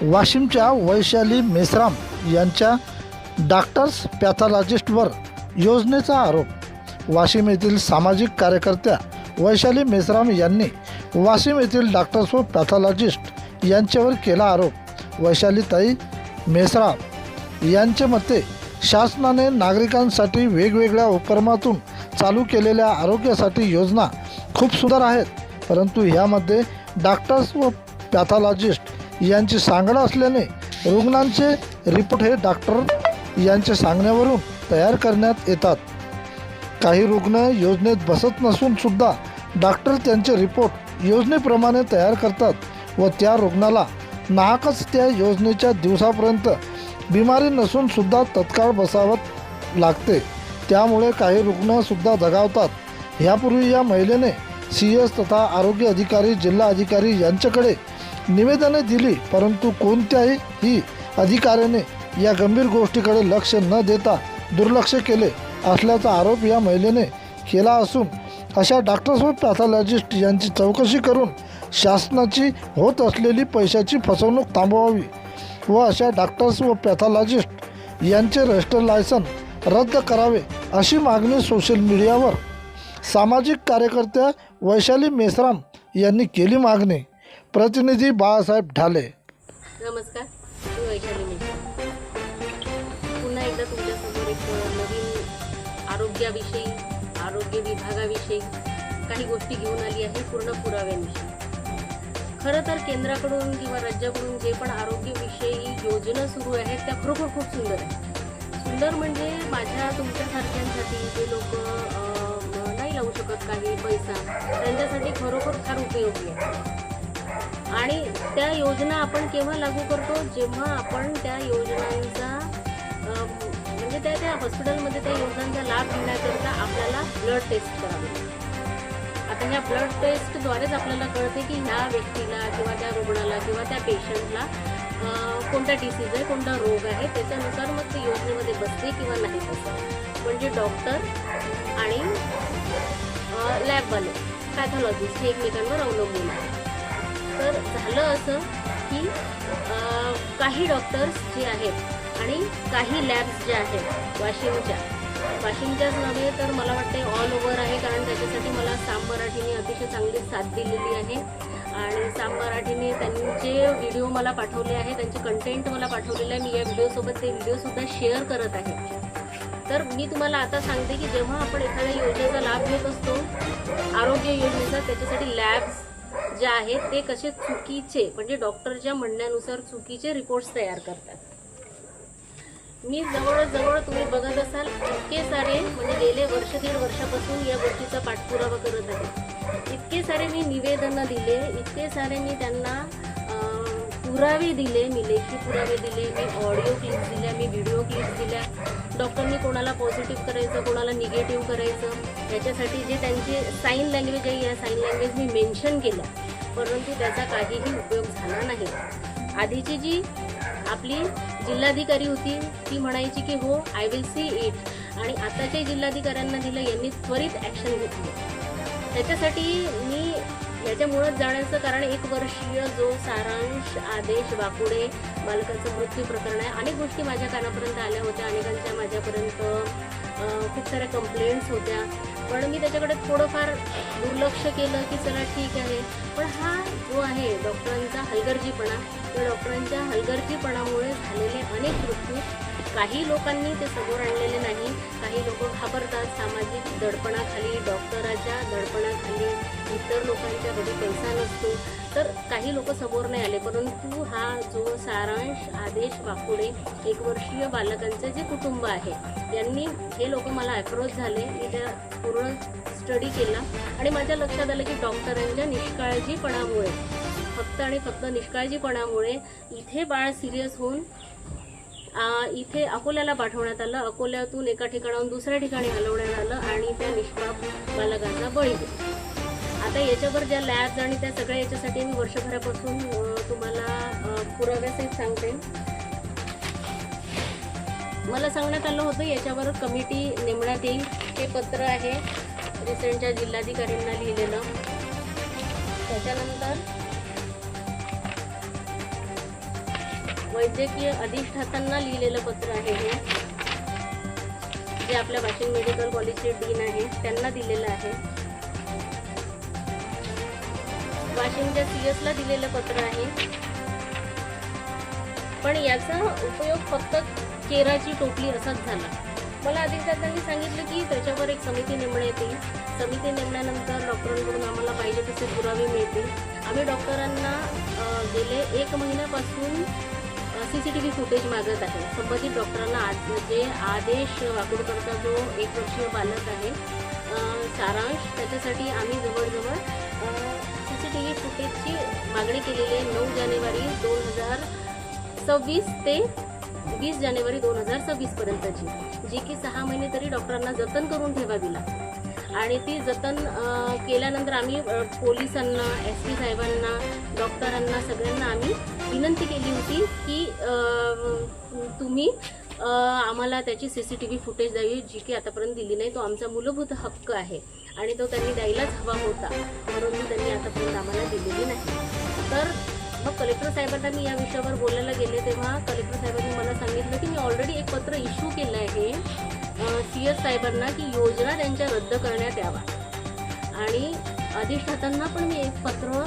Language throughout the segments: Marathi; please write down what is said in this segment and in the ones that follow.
वाशिमच्या वैशाली मेश्राम यांच्या डॉक्टर्स पॅथॉलॉजिस्टवर योजनेचा आरोप। वाशिम येथील सामाजिक कार्यकर्त्या वैशाली मेश्राम यांनी वाशिम येथील डॉक्टर्स व पॅथॉलॉजिस्ट यांच्यावर केला आरोप। वैशालीताई मेश्राम यांच्या मते शासनाने नागरिकांसाठी वेगवेगळ्या उपक्रमातून चालू केलेल्या आरोग्यासाठी योजना खूप सुंदर आहेत, परंतु यामध्ये डॉक्टर्स व पॅथॉलॉजिस्ट यांची सांगड असल्याने रुग्णांचे रिपोर्ट हे डॉक्टर यांच्या सांगण्यावरून तयार करण्यात येतात। काही रुग्ण योजनेत बसत नसून सुद्धा डॉक्टर त्यांचे रिपोर्ट योजनेप्रमाणे तयार करतात व त्या रुग्णाला नाहकच त्या योजनेच्या दिवसापर्यंत बिमारी नसून सुद्धा तत्काळ बसावत लागते, त्यामुळे काही रुग्ण सुद्धा दगावतात। यापूर्वी या महिलेने CS तथा आरोग्य अधिकारी, जिल्हा अधिकारी यांच्याकडे निवेदने दिली, परंतु कोणत्याही अधिकाऱ्याने या गंभीर गोष्टीकडे लक्ष न देता दुर्लक्ष केले असल्याचा आरोप या महिलेने केला असून अशा डॉक्टर्स व पॅथॉलॉजिस्ट यांची चौकशी करून शासनाची होत असलेली पैशाची फसवणूक थांबवावी व अशा डॉक्टर्स व पॅथॉलॉजिस्ट यांचे रजिस्टर लायसन रद्द करावे अशी मागणी सोशल मीडियावर सामाजिक कार्यकर्त्या वैशाली मेश्राम यांनी केली मागणी। प्रतिनिधी बाळासाहेब ढाले। नमस्कार, मी वैशाली मेश्राम पुन्हा एकदा तुमच्यासमोर एक नवीन आरोग्याविषयी, आरोग्य विभागाविषयी काही गोष्टी घेऊन आली आहे, पूर्ण पुराव्यांविषयी। खरं तर केंद्राकडून किंवा राज्याकडून जे पण आरोग्यविषयी योजना सुरू आहेत त्या खरोखर खूप सुंदर आहेत। सुंदर म्हणजे माझ्या तुमच्यासारख्यांसाठी जे लोक नाही लावू शकत काही पैसा, त्यांच्यासाठी खरोखर फार उपयोगी आहे। आणि त्या योजना आपण केव्हा लागू करतो, जेव्हा आपण त्या योजनांचा म्हणजे त्या हॉस्पिटलमध्ये त्या योजनांचा लाभ घेण्याकरता आपल्याला ब्लड टेस्ट करावी। आता ह्या ब्लड टेस्टद्वारेच आपल्याला कळते की ह्या व्यक्तीला किंवा त्या रुग्णाला किंवा त्या पेशंटला कोणता डिसीज आहे, कोणता रोग आहे, त्याच्यानुसार मग ते योजनेमध्ये बसते किंवा नाही बसते। म्हणजे डॉक्टर आणि लॅबवाले, पॅथॉलॉजिस्ट हे एकमेकांवर अवलंबून आहे। तर झालं असं की काही डॉक्टर्स जे आहेत आणि काही लॅब्स ज्या आहेत वाशिमच्याच नव्हे तर मला वाटते ऑल ओव्हर आहे, कारण त्याच्यासाठी मला साम मराठीने अतिशय चांगली साथ दिलेली आहे। आणि साम मराठीने त्यांचे व्हिडिओ मला पाठवले आहे, त्यांचे कंटेंट मला पाठवलेलं आहे। मी या व्हिडिओसोबत ते व्हिडिओसुद्धा शेअर करत आहे। तर मी तुम्हाला आता सांगते की जेव्हा आपण एखाद्या योजनेचा लाभ घेत असतो, आरोग्य योजनेचा, त्याच्यासाठी लॅब्स जे आहेत ते कसे चुकीचे म्हणजे डॉक्टरच्या म्हणण्यानुसार चुकीचे रिपोर्ट्स तयार करतात। मी जवळजवळ तुम्ही बघत असाल इतके सारे म्हणजे गेले वर्ष दीड वर्षापासून या गोष्टीचा पाठपुरावा करत आहे। इतके सारे मी निवेदनं दिले, इतके सारे मी त्यांना पुरावे दिले, मी लेखी पुरावे दिले, मी ऑडिओ क्लिप्स दिल्या, मी व्हिडिओ क्लिप्स दिल्या। डॉक्टरनी कोणाला पॉझिटिव्ह करायचं, कोणाला निगेटिव्ह करायचं, याच्यासाठी जे त्यांचे साईन लँग्वेज आहे या साईन लँग्वेज मी मेन्शन केल्या, परंतु त्याचा काहीही उपयोग झाला नाही। आधीची जी आपली जिल्हाधिकारी होती ती म्हणायची की हो आय विल सी इट, आणि आताच्या जिल्हाधिकाऱ्यांना दिलं, यांनी त्वरित ॲक्शन घेतली। त्याच्यासाठी मी याच्यामुळेच जाण्याचं कारण 1 वर्षीय जो सारांश आदेश वाकुडे बालकाचं मृत्यू प्रकरण आहे, अनेक गोष्टी माझ्या कानापर्यंत आल्या होत्या, अनेकांच्या माझ्यापर्यंत खूप साऱ्या कंप्लेंट्स होत्या, पण मी त्याच्याकडे थोडंफार दुर्लक्ष केलं की चला ठीक आहे। पण हा जो आहे डॉक्टरांचा हलगर्जीपणा, त्या डॉक्टरांच्या हलगर्जीपणामुळे झालेले अनेक मृत्यू काही लोकांनी ते समोर आणलेले नाही। काही लोक घाबरतात सामाजिक दडपणाखाली, डॉक्टराच्या दडपणाखाली, इतर यांच्या घरी पैसा नसतो, तर काही लोक समोर नाही आले। परंतु हा जो सारांश आदेश वाकुडे 1 वर्षीय बालकांचे जे कुटुंब आहे यांनी, हे लोक मला अप्रोच झाले, मी त्या पूर्ण स्टडी केला आणि माझ्या लक्षात आलं की डॉक्टरांच्या निष्काळजीपणामुळे, फक्त आणि फक्त निष्काळजीपणामुळे इथे बाळ सिरियस होऊन इथे अकोल्याला पाठवण्यात आलं, अकोल्यातून एका ठिकाणाहून दुसऱ्या ठिकाणी हलवण्यात आलं आणि त्या निष्पाप बालकांचा बळी दिला। आता याच्यावर ज्या लॅब्स आणि त्या सगळ्या याच्यासाठी मी वर्षभरापासून तुम्हाला पुराव्यासहित सांगते। मला सांगण्यात आलं होतं याच्यावर कमिटी नेमण्यात येईल, हे पत्र आहे रिसेंटच्या जिल्हाधिकाऱ्यांना लिहिलेलं। त्याच्यानंतर वैद्यकीय अधिष्ठातांना लिहिलेलं पत्र आहे हे, जे आपल्या वाशिम मेडिकल कॉलेजचे डीन आहे त्यांना दिलेलं आहे. वाशिमच्या CS ला दिलेलं पत्र आहे. पण याचा उपयोग फक्त केराची टोपली असाच झाला. मला अधिष्ठातांनी सांगितलं की त्याच्यावर एक समिती नेमण्यात येईल. समिती नेमल्यानंतर डॉक्टरांकडून आम्हाला पाहिजे तसे पुरावे मिळतील. आम्ही डॉक्टरांना गेले 1 महिन्यापासून CCTV फुटेज मागत आहे. संबंधित डॉक्टरांना जे आदेश वाकुडकरचा जो 1 वर्षीय बालक आहे सारांश, त्याच्यासाठी आम्ही जवळजवळ CCTV फुटेजची मागणी केलेली आहे 9 जानेवारी 2026 ते 20 जानेवारी 2026 पर्यंतची, जी की 6 महिने तरी डॉक्टरांना जतन करून ठेवावी लागते. आणि ती जतन केल्यानंतर आम्ही पोलिसांना, SP साहेबांना, डॉक्टरांना सगळ्यांना आम्ही विनंती केली होती की तुम्ही आम्हाला त्याची CCTV फुटेज द्यावी, जी की आतापर्यंत दिली नाही. तो आमचा मूलभूत हक्क आहे आणि तो त्यांनी द्यायलाच हवा होता, परंतु त्यांनी आतापर्यंत आम्हाला दिलेली नाही. तर मग कलेक्टर साहेबांना मी या विषयावर बोलायला गेले तेव्हा कलेक्टर साहेबांनी मला सांगितलं की मी ऑलरेडी एक पत्र इश्यू केलं आहे CS साहेबांना की योजना त्यांच्या रद्द करण्यात यावा. आणि अधिष्ठातांना पण मी एक पत्र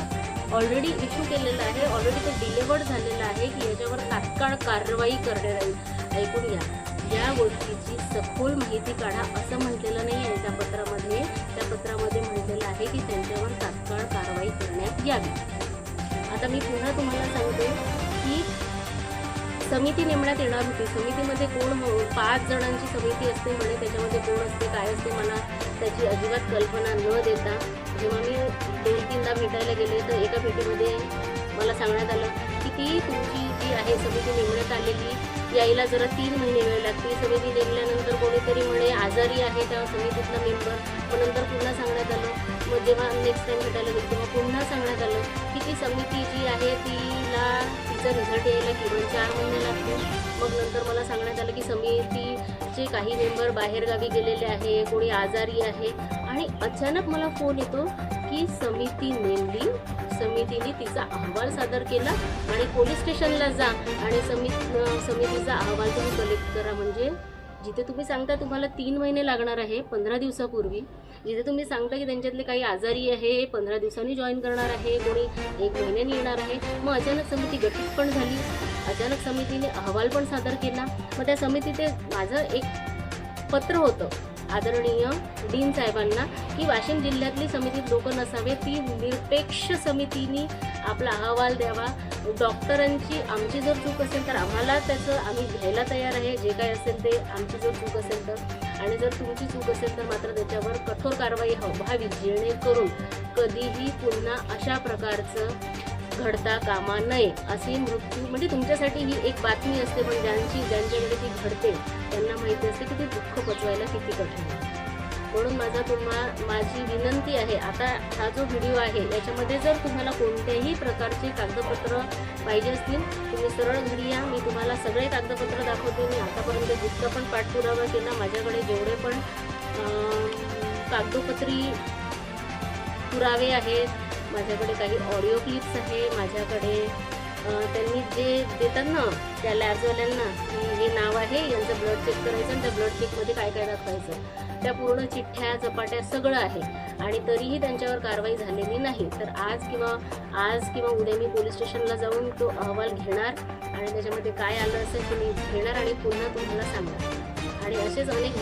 ऑलरेडी इश्यू केलेलं आहे. ऑलरेडी ते डिलिव्हर्ड झालेलं आहे की याच्यावर तात्काळ कारवाई करण्यात येईल. ऐकून घ्या, या गोष्टीची सखोल माहिती काढा असं म्हटलेलं नाही आहे त्या पत्रामध्ये. त्या पत्रामध्ये म्हटलेलं आहे की त्यांच्यावर तात्काळ कारवाई करण्यात यावी. आता मी पुन्हा तुम्हाला सांगते की समिती नेमण्यात येणार होती. समितीमध्ये कोण 5 जणांची समिती असते म्हणे, त्याच्यामध्ये कोण असते काय असते मला त्याची अजिबात कल्पना न देता जेव्हा मी 2-3दा भेटायला गेले तर एका भेटीमध्ये मला सांगण्यात आलं की ती तुमची जी आहे समिती नेमण्यात आलेली यायला जरा 3 महिने वेळ लागतील. समिती नेमल्यानंतर कोणीतरी म्हणे आजारी आहे त्या समितीतला मेंबर. मग नंतर पुन्हा सांगण्यात आलं. मग जेव्हा नेक्स्ट टाइम भेटायला गेलो तेव्हा पुन्हा सांगण्यात आलं की ती समिती जी आहे तिचा रिझल्ट यायला किमान 4 महिने लागतील. मग नंतर मला सांगण्यात आलं की समितीचे काही मेंबर बाहेरगावी गेलेले आहे, कोणी आजारी आहे. आणि अचानक मला फोन येतो की समिती नेमली, समितीने तिचा अहवाल सादर केला आणि पोलीस स्टेशनला जा आणि समितीचा अहवाल तुम्ही कलेक्ट करा. म्हणजे जिथे तुम्ही सांगता तुम्हाला 3 महिने लागणार आहे 15 दिवसापूर्वी, जिथे तुम्ही सांगता की त्यांच्यातले काही आजारी आहे 15 दिवसांनी जॉईन करणार आहे, कोणी 1 महिन्याने येणार आहे. मग अचानक समिती गठीत पण झाली, अचानक समितीने अहवाल पण सादर केला. मग त्या समितीचे माझं एक पत्र होतं आदरणीय डीन साहेबांना की वाशिम जिल्ह्यातली समितीत लोक नसावे, ती निरपेक्ष समितीने आपला अहवाल द्यावा. डॉक्टरांची आमची जर चूक असेल तर आम्हाला त्याचं आम्ही घ्यायला तयार आहे, जे काय असेल ते आमची जर चूक असेल तर. आणि जर तुमची चूक असेल तर मात्र त्याच्यावर कठोर कारवाई व्हावी, जेणेकरून कधीही पुन्हा अशा प्रकारचं घडता कामा नये. अशी मृत्यू म्हणजे तुमच्यासाठी ही एक बातमी असते, पण ज्यांच्याकडे ती घडते त्यांना माहिती असते की ते दुःख पचवायला किती कठीण आहे. म्हणून माझी विनंती आहे, आता हा जो व्हिडिओ आहे याच्यामध्ये जर तुम्हाला कोणत्याही प्रकारचे कागदपत्र पाहिजे असतील तुम्ही सरळ घरी या, मी तुम्हाला सगळे कागदपत्र दाखवते. मी आतापर्यंत जितका पण पाठपुरावा केला, माझ्याकडे जेवढे पण कागदोपत्री पुरावे आहेत, माझ्याकडे काही ऑडिओ क्लिप्स आहे, माझ्याकडे त्यांनी जे देतात ना त्या लॅबवाल्यांना की हे नाव आहे यांचं ब्लड चेक करायचं आणि त्या ब्लड चेकमध्ये काय काय दाखवायचं, त्या पूर्ण चिठ्ठ्या चपाट्या सगळं आहे. आणि तरीही त्यांच्यावर कारवाई झालेली नाही. तर आज किंवा उद्या मी पोलीस स्टेशनला जाऊन तो अहवाल घेणार आणि त्याच्यामध्ये काय आलं असेल ते मी घेणार आणि पुन्हा तुम्हाला सांगणार. आणि असेच अनेक